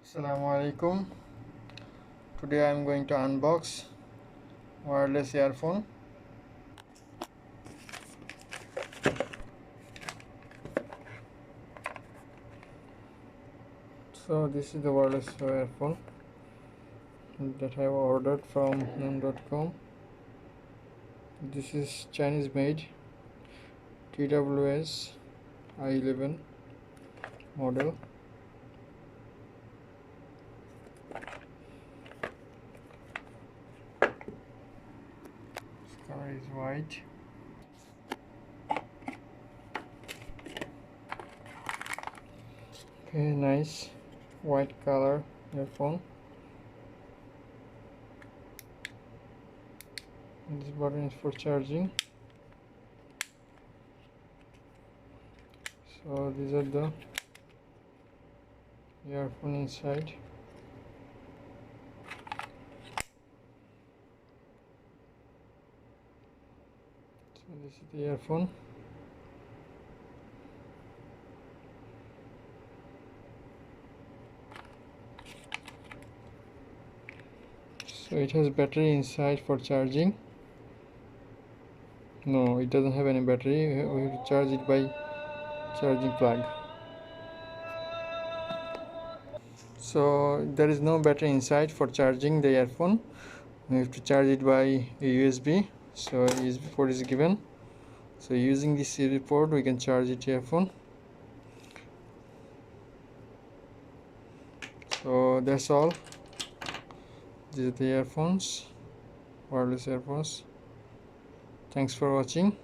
Assalamualaikum. Today I am going to unbox wireless earphone. So this is the wireless earphone that I have ordered from noon.com. This is Chinese made TWS i11 model. This color is white. Okay, nice white color earphone. And this button is for charging. So these are the earphone inside. So this is the earphone. So it has battery inside for charging. No, it doesn't have any battery. We have to charge it by charging plug. So there is no battery inside for charging the earphone. We have to charge it by a USB. So USB port is given. So using this USB port we can charge it earphone. So that's all. These are the earphones, wireless earphones. Thanks for watching.